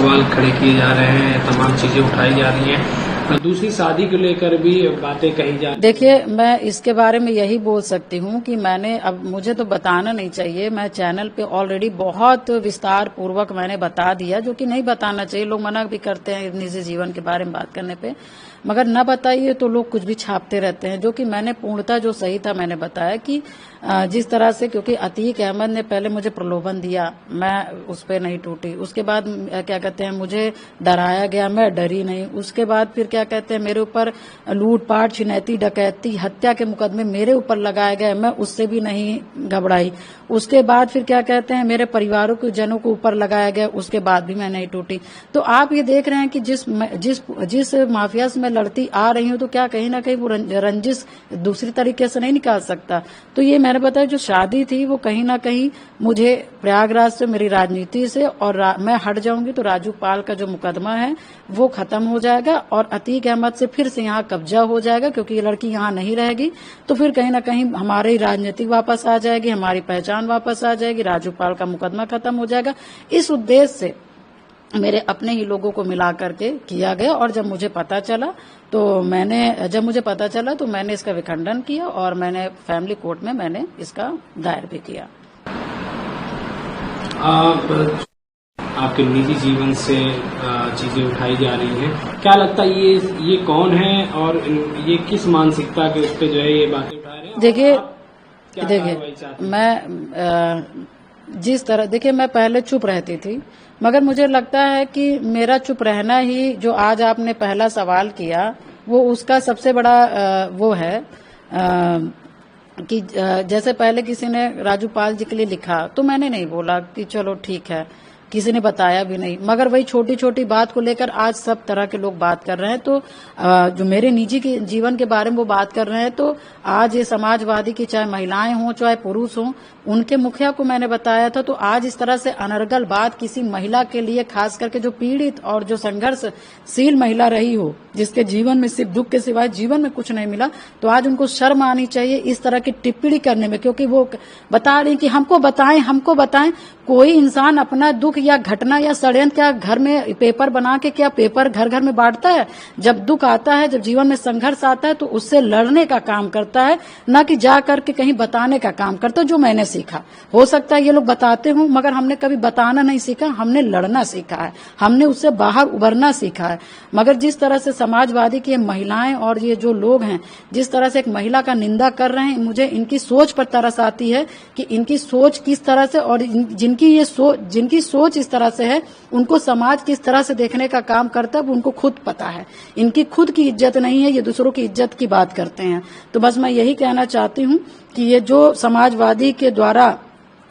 सवाल खड़े किए जा रहे हैं, तमाम चीजें उठाई जा रही हैं, दूसरी शादी को लेकर भी बातें कही जा रही। देखिए, मैं इसके बारे में यही बोल सकती हूँ कि मैंने, अब मुझे तो बताना नहीं चाहिए, मैं चैनल पे ऑलरेडी बहुत विस्तार पूर्वक मैंने बता दिया, जो कि नहीं बताना चाहिए। लोग मना भी करते हैं निजी जीवन के बारे में बात करने पे, मगर न बताइए तो लोग कुछ भी छापते रहते हैं। जो कि मैंने पूर्णतः जो सही था मैंने बताया कि जिस तरह से, क्योंकि अतीक अहमद ने पहले मुझे प्रलोभन दिया, मैं उस पर नहीं टूटी। उसके बाद क्या कहते हैं, मुझे डराया गया, मैं डरी नहीं। उसके बाद फिर क्या कहते हैं, मेरे ऊपर लूटपाट, छिनैती, डकैती, हत्या के मुकदमे मेरे ऊपर लगाए गए, मैं उससे भी नहीं घबराई। उसके बाद फिर क्या कहते हैं, मेरे परिवारों के जनों को ऊपर लगाया गया, उसके बाद भी मैं नहीं टूटी। तो आप ये देख रहे हैं कि जिस माफिया से मैं लड़ती आ रही हूँ, तो क्या कहीं ना कहीं वो रंजिश दूसरी तरीके से नहीं निकाल सकता। तो ये मैंने बताया, जो शादी थी वो कहीं ना कहीं मुझे प्रयागराज से, मेरी राजनीति से, और मैं हट जाऊंगी तो राजू पाल का जो मुकदमा है वो खत्म हो जाएगा और अतीक अहमद से फिर से यहाँ कब्जा हो जाएगा, क्योंकि ये लड़की यहाँ नहीं रहेगी। तो फिर कहीं ना कहीं हमारी राजनीति वापस आ जाएगी, हमारी पहचान वापस आ जाएगी, राजू पाल का मुकदमा खत्म हो जाएगा। इस उद्देश्य से मेरे अपने ही लोगों को मिला करके किया गया। और जब मुझे पता चला तो मैंने इसका विखंडन किया और मैंने फैमिली कोर्ट में मैंने इसका दायर भी किया। आपके निजी जीवन से चीजें उठाई जा रही हैं, क्या लगता है ये कौन है और ये किस मानसिकता के उस पे जो है ये बातें उठा रहे हैं? देखिए मैं जिस तरह, देखिए मैं पहले चुप रहती थी, मगर मुझे लगता है कि मेरा चुप रहना ही, जो आज आपने पहला सवाल किया, वो उसका सबसे बड़ा वो है कि जैसे पहले किसी ने राजू पाल जी के लिए लिखा तो मैंने नहीं बोला कि चलो ठीक है, किसी ने बताया भी नहीं, मगर वही छोटी छोटी बात को लेकर आज सब तरह के लोग बात कर रहे हैं। तो जो मेरे निजी के जीवन के बारे में वो बात कर रहे हैं, तो आज ये समाजवादी की चाहे महिलाएं हों चाहे पुरुष हों, उनके मुखिया को मैंने बताया था। तो आज इस तरह से अनर्गल बात किसी महिला के लिए, खास करके जो पीड़ित और जो संघर्षशील महिला रही हो, जिसके जीवन में सिर्फ दुख के सिवाय जीवन में कुछ नहीं मिला, तो आज उनको शर्म आनी चाहिए इस तरह की टिप्पणी करने में, क्योंकि वो बता रही कि हमको बताएं। कोई इंसान अपना दुख या घटना या षड्यंत्र क्या घर में पेपर बना के, क्या पेपर घर घर में बांटता है? जब दुख आता है, जब जीवन में संघर्ष आता है, तो उससे लड़ने का काम करता है, न कि जा करके कहीं बताने का काम करता है। जो मैंने सीखा, हो सकता है ये लोग बताते हों, मगर हमने कभी बताना नहीं सीखा, हमने लड़ना सीखा है, हमने उससे बाहर उभरना सीखा है। मगर जिस तरह से समाजवादी की महिलाएं और ये जो लोग हैं, जिस तरह से एक महिला का निंदा कर रहे हैं, मुझे इनकी सोच पर तरस आती है कि इनकी सोच किस तरह से, और जिनकी सोच इस तरह से है, उनको समाज किस तरह से देखने का काम करता है वो उनको खुद पता है। इनकी खुद की इज्जत नहीं है, ये दूसरों की इज्जत की बात करते हैं। तो बस मैं यही कहना चाहती हूँ कि ये जो समाजवादी के द्वारा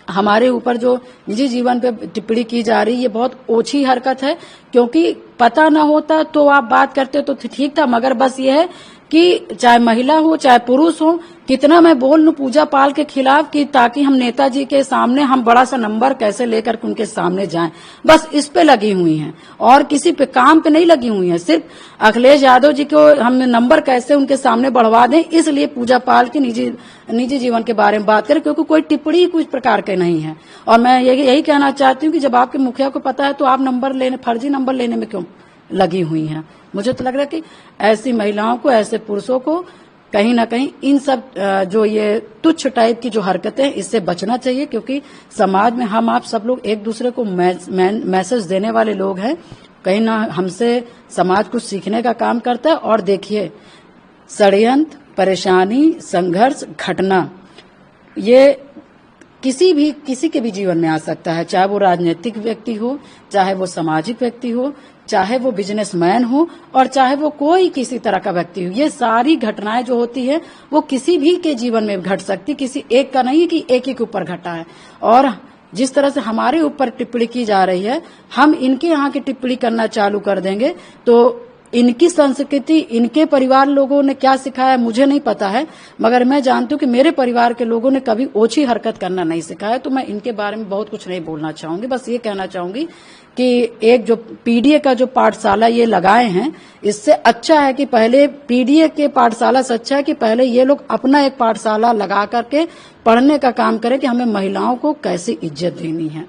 हमारे ऊपर जो निजी जीवन पे टिप्पणी की जा रही है, ये बहुत ओछी हरकत है। क्योंकि पता न होता तो आप बात करते तो ठीक था, मगर बस ये है कि चाहे महिला हो चाहे पुरुष हो, कितना मैं बोल लूं पूजा पाल के खिलाफ कि ताकि हम नेताजी के सामने हम बड़ा सा नंबर कैसे लेकर उनके सामने जाएं, बस इस पे लगी हुई हैं और किसी पे काम पे नहीं लगी हुई हैं। सिर्फ अखिलेश यादव जी को हम नंबर कैसे उनके सामने बढ़वा दें, इसलिए पूजा पाल के निजी जीवन के बारे में बात करें, क्योंकि कोई टिप्पणी कुछ प्रकार के नहीं है। और मैं यही कहना चाहती हूँ कि जब आपके मुखिया को पता है तो आप फर्जी नंबर लेने में क्यों लगी हुई हैं? मुझे तो लग रहा है कि ऐसी महिलाओं को, ऐसे पुरुषों को कहीं ना कहीं इन सब जो ये तुच्छ टाइप की जो हरकतें, इससे बचना चाहिए। क्योंकि समाज में हम आप सब लोग एक दूसरे को मैसेज देने वाले लोग हैं, कहीं ना हमसे समाज कुछ सीखने का काम करता है। और देखिए, षड्यंत्र, परेशानी, संघर्ष, घटना, ये किसी के भी जीवन में आ सकता है, चाहे वो राजनीतिक व्यक्ति हो, चाहे वो सामाजिक व्यक्ति हो, चाहे वो बिजनेसमैन हो, और चाहे वो कोई किसी तरह का व्यक्ति हो। ये सारी घटनाएं जो होती है वो किसी भी के जीवन में घट सकती, किसी एक का नहीं कि एक ही के ऊपर घटा है। और जिस तरह से हमारे ऊपर टिप्पणी की जा रही है, हम इनके यहाँ की टिप्पणी करना चालू कर देंगे तो इनकी संस्कृति, इनके परिवार लोगों ने क्या सिखाया मुझे नहीं पता है, मगर मैं जानती हूँ कि मेरे परिवार के लोगों ने कभी ओछी हरकत करना नहीं सिखाया। तो मैं इनके बारे में बहुत कुछ नहीं बोलना चाहूंगी, बस ये कहना चाहूंगी कि एक जो पीडीए का जो पाठशाला ये लगाए हैं, इससे अच्छा है कि पहले पीडीए के पाठशाला से अच्छा है कि पहले ये लोग अपना एक पाठशाला लगा करके पढ़ने का काम करें कि हमें महिलाओं को कैसी इज्जत देनी है।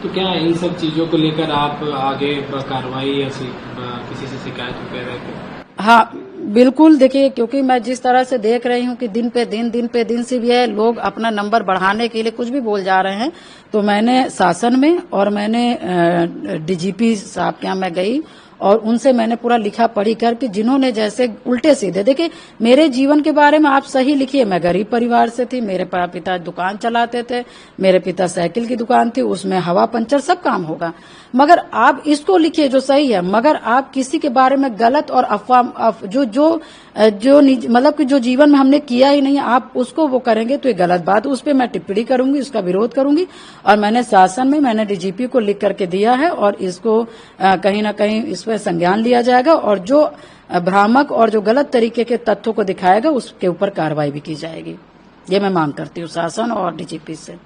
तो क्या इन सब चीजों को लेकर आप आगे कार्रवाई या किसी से शिकायत कर रहे थे? हाँ बिल्कुल, देखिए क्योंकि मैं जिस तरह से देख रही हूँ कि दिन पे दिन से भी है लोग अपना नंबर बढ़ाने के लिए कुछ भी बोल जा रहे हैं, तो मैंने शासन में और मैंने डीजीपी साहब के यहाँ मैं गई और उनसे मैंने पूरा लिखा पढ़ी करके जिन्होंने जैसे उल्टे सीधे, देखिए मेरे जीवन के बारे में आप सही लिखिए, मैं गरीब परिवार से थी, मेरे पिता दुकान चलाते थे, मेरे पिता साइकिल की दुकान थी, उसमें हवा पंचर सब काम होगा, मगर आप इसको लिखिए जो सही है, मगर आप किसी के बारे में गलत और अफवाह जो मतलब कि जो जीवन में हमने किया ही नहीं आप उसको वो करेंगे तो ये गलत बात, उस पर मैं टिप्पणी करूंगी, उसका विरोध करूंगी। और मैंने शासन में मैंने डीजीपी को लिख करके दिया है और इसको कहीं ना कहीं इस पर संज्ञान लिया जाएगा और जो भ्रामक और जो गलत तरीके के तथ्यों को दिखाएगा उसके ऊपर कार्रवाई भी की जाएगी। ये मैं मांग करती हूँ शासन और डीजीपी से।